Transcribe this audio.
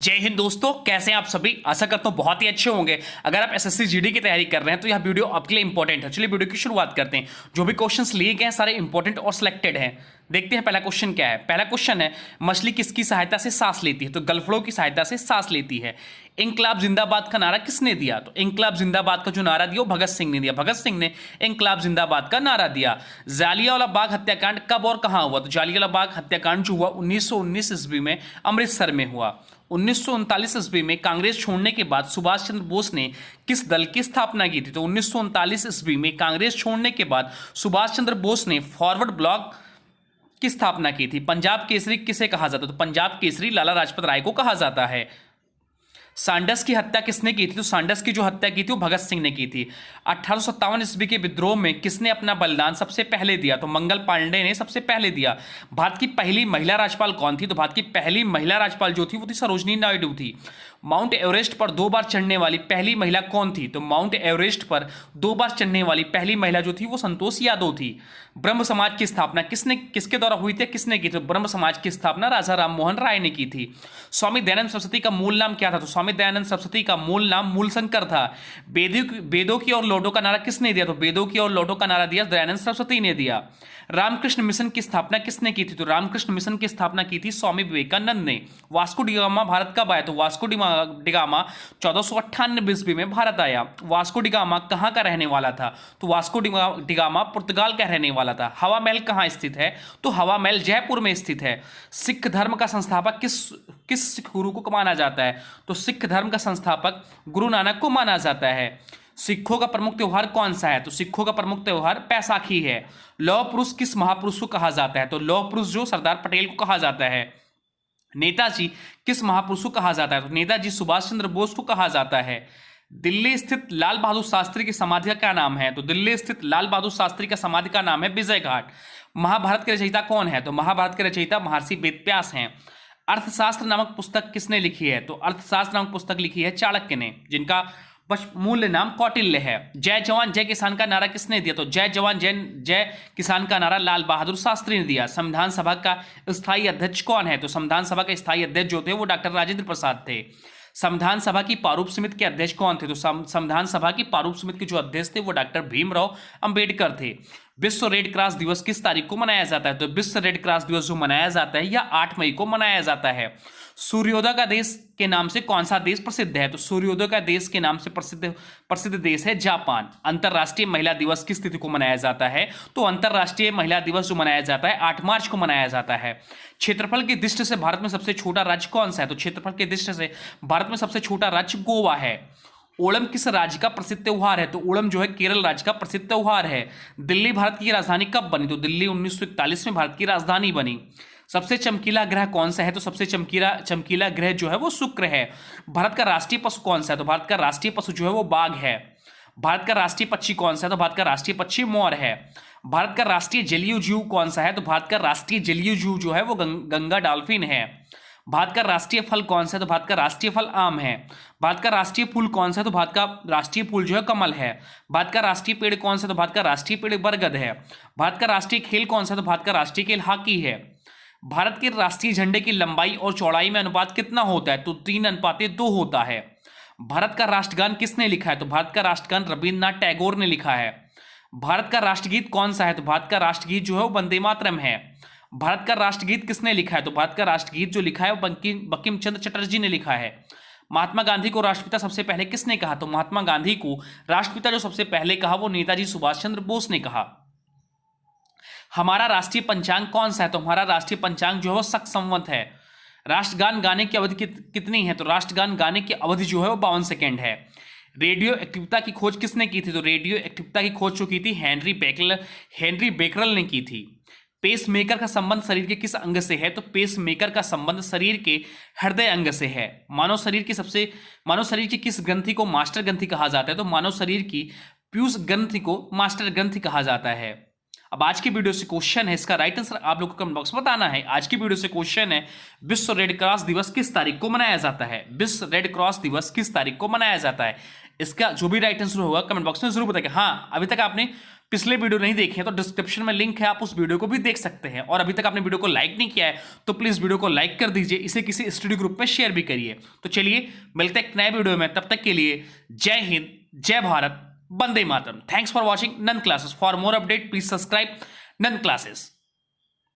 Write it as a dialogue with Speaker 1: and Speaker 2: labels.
Speaker 1: जय हिंद दोस्तों, कैसे हैं आप सभी। आशा करता हूं बहुत ही अच्छे होंगे। अगर आप एसएससी जीडी की तैयारी कर रहे हैं तो यह वीडियो आपके लिए इंपॉर्टेंट है। चलिए वीडियो की शुरुआत करते हैं। जो भी क्वेश्चंस लिए गए हैं सारे इंपॉर्टेंट और सिलेक्टेड हैं। देखते हैं पहला क्वेश्चन क्या है। पहला क्वेश्चन है, मछली किसकी सहायता से सांस लेती है? तो गलफड़ों की सहायता से सांस लेती है। इंकलाब जिंदाबाद का नारा किसने दिया? तो इंकलाब जिंदाबाद का जो नारा दिया वो भगत सिंह ने दिया। भगत सिंह ने इंकलाब जिंदाबाद का नारा दिया। जालियांवाला बाग हत्याकांड कब और कहां हुआ? तो जालियांवाला बाग हत्याकांड जो हुआ 1919 ईस्वी में अमृतसर में हुआ। 1939 ईस्वी में कांग्रेस छोड़ने के बाद सुभाष चंद्र बोस ने किस दल की स्थापना की थी? तो 1939 ईस्वी में कांग्रेस छोड़ने के बाद सुभाष चंद्र बोस ने फॉरवर्ड ब्लॉक की स्थापना की थी। पंजाब केसरी किसे कहा जाता है? तो पंजाब केसरी लाला लाजपत राय को कहा जाता है। सांडस की हत्या किसने की थी? तो सांडस की जो हत्या की थी वो भगत सिंह ने की थी। 1857 ईस्वी के विद्रोह में किसने अपना बलिदान सबसे पहले दिया? तो मंगल पांडे ने सबसे पहले दिया। भारत की पहली महिला राज्यपाल कौन थी? तो भारत की पहली महिला राज्यपाल जो थी वो थी सरोजनी नायडू थी। माउंट एवरेस्ट पर 2 बार चढ़ने वाली पहली महिला कौन थी? तो माउंट एवरेस्ट पर 2 बार चढ़ने वाली पहली महिला जो थी वो संतोष यादव थी। ब्रह्म समाज की स्थापना किसके द्वारा हुई थी? किसने की थी? तो ब्रह्म समाज की स्थापना राजा राम मोहन राय ने की थी। स्वामी दयानंद सरस्वती का मूल नाम क्या था? तो स्वामी दयानंद सरस्वती का मूल नाम मूलशंकर था। वेदों की ओर लौटो का नारा किसने दिया? तो वेदों की ओर लौटो का नारा दिया दयानंद सरस्वती ने दिया। रामकृष्ण मिशन की स्थापना किसने की थी? तो रामकृष्ण मिशन की स्थापना की थी स्वामी विवेकानंद ने। वास्को डिगामा भारत कब आया? तो वास्को डिगामा 1498 ईस्वी में भारत आया। वास्को डिगामा कहाँ का रहने वाला था? तो वास्को डिगामा पुर्तगाल का रहने वाला था। हवा महल कहाँ स्थित है? तो हवा महल जयपुर में स्थित है। सिख धर्म का संस्थापक किस सिख गुरु को माना जाता है? तो सिख धर्म का संस्थापक गुरु नानक को माना जाता है। सिखों का प्रमुख त्योहार कौन सा है? तो सिखों का प्रमुख त्योहार बैसाखी है। लौह पुरुष किस महापुरुष को कहा जाता है? तो लौह पुरुष जो सरदार पटेल को कहा जाता है। नेताजी किस महापुरुष को कहा जाता है? तो नेताजी सुभाष चंद्र बोस को कहा जाता है। दिल्ली स्थित लाल बहादुर शास्त्री की समाधि का क्या नाम है? तो दिल्ली स्थित लाल बहादुर शास्त्री का समाधि का नाम है विजय घाट। महाभारत के रचयिता कौन है? तो महाभारत के रचयिता महर्षि वेदव्यास हैं। अर्थशास्त्र नामक पुस्तक किसने लिखी है? तो अर्थशास्त्र नामक पुस्तक लिखी है चाणक्य ने, जिनका मूल नाम कौटिल्य है। जय जवान जय किसान का नारा किसने दिया? तो जय जवान जय किसान का नारा लाल बहादुर शास्त्री ने दिया। संविधान सभा का स्थायी अध्यक्ष कौन है? तो संविधान सभा के स्थायी अध्यक्ष जो थे वो डॉक्टर राजेंद्र प्रसाद थे। संविधान सभा की प्रारूप समिति के अध्यक्ष कौन थे? तो संविधान सभा की प्रारूप समिति के जो अध्यक्ष थे वो डॉक्टर भीमराव अंबेडकर थे। विश्व रेड क्रॉस दिवस किस तारीख को मनाया जाता है? तो विश्व रेड क्रॉस दिवस जो मनाया जाता है यह 8 मई को मनाया जाता है। सूर्योदय का देश के नाम से कौन सा देश प्रसिद्ध है? तो सूर्योदय का देश के नाम से प्रसिद्ध देश है जापान। अंतरराष्ट्रीय महिला दिवस किस तिथि को मनाया जाता है? तो अंतरराष्ट्रीय महिला दिवस जो मनाया जाता है 8 मार्च को मनाया जाता है। क्षेत्रफल की दृष्टि से भारत में सबसे छोटा राज्य कौन सा है? तो क्षेत्रफल की दृष्टि से भारत में सबसे छोटा राज्य गोवा है। ओणम किस राज्य का प्रसिद्ध त्योहार है? तो ओणम जो है केरल राज्य का प्रसिद्ध त्योहार है। दिल्ली भारत की राजधानी कब बनी? तो दिल्ली 1941 में भारत की राजधानी बनी। सबसे चमकीला ग्रह कौन सा है? तो सबसे चमकीला ग्रह जो है वो शुक्र है। भारत का राष्ट्रीय पशु कौन सा है? तो भारत का राष्ट्रीय पशु जो है वो बाघ है। भारत का राष्ट्रीय पक्षी कौन सा है? तो भारत का राष्ट्रीय पक्षी मोर है। भारत का राष्ट्रीय जलीय जीव कौन सा है? तो भारत का राष्ट्रीय जलीय जीव जो है वो गंगा डॉल्फिन है। भारत का राष्ट्रीय फल कौन सा है? तो भारत का राष्ट्रीय फल आम है। भारत का राष्ट्रीय फूल कौन सा है? तो भारत का राष्ट्रीय फूल जो है कमल है। भारत का राष्ट्रीय पेड़ कौन सा है? तो भारत का राष्ट्रीय पेड़ बरगद है। भारत का राष्ट्रीय खेल कौन सा है? तो भारत का राष्ट्रीय खेल हॉकी है। भारत के राष्ट्रीय झंडे की लंबाई और चौड़ाई में अनुपात कितना होता है? तो 3:2 होता है। भारत का राष्ट्रगान किसने लिखा है? तो भारत का राष्ट्रगान रविन्द्रनाथ टैगोर ने लिखा है। भारत का राष्ट्रगीत कौन सा है? तो भारत का राष्ट्रगीत जो है वो वंदे मातरम है। भारत का राष्ट्रगीत किसने लिखा है? तो भारत का राष्ट्रगीत जो लिखा है वो बंकिम चंद्र चटर्जी ने लिखा है। महात्मा गांधी को राष्ट्रपिता सबसे पहले किसने कहा? तो महात्मा गांधी को राष्ट्रपिता जो सबसे पहले कहा वो नेताजी सुभाष चंद्र बोस ने कहा। हमारा राष्ट्रीय पंचांग कौन सा है? तो हमारा राष्ट्रीय पंचांग जो है वो शक संवत है। राष्ट्रगान गाने की अवधि कितनी है? तो राष्ट्रगान गाने की अवधि जो है वो 52 सेकेंड है। रेडियो एक्टिविटी की खोज किसने की थी? तो रेडियो एक्टिविटी की खोज जो की थी हेनरी बेकरल ने की थी। पेस मेकर का संबंध शरीर के किस अंग से है? तो पेस मेकर का संबंध शरीर के हृदय अंग से है। मानव शरीर की किस ग्रंथि को मास्टर ग्रंथि कहा जाता है? तो मानव शरीर की पीयूष ग्रंथि को मास्टर ग्रंथि कहा जाता है। अब आज की वीडियो से क्वेश्चन है, इसका राइट आंसर आप लोग को कमेंट बॉक्स में बताना है। आज की वीडियो से क्वेश्चन है, विश्व रेड क्रॉस दिवस किस तारीख को मनाया जाता है? विश्व रेड क्रॉस दिवस किस तारीख को मनाया जाता है? इसका जो भी राइट आंसर होगा कमेंट बॉक्स में जरूर बताइए। हाँ, अभी तक आपने पिछले वीडियो नहीं देखे हैं तो डिस्क्रिप्शन में लिंक है, आप उस वीडियो को भी देख सकते हैं। और अभी तक आपने वीडियो को लाइक नहीं किया है तो प्लीज वीडियो को लाइक कर दीजिए, इसे किसी स्टडी ग्रुप में शेयर भी करिए। तो चलिए मिलते हैं एक नए वीडियो में, तब तक के लिए जय हिंद, जय भारत, वंदे मातरम। Thanks for watching nun classes. For more update please subscribe nun classes.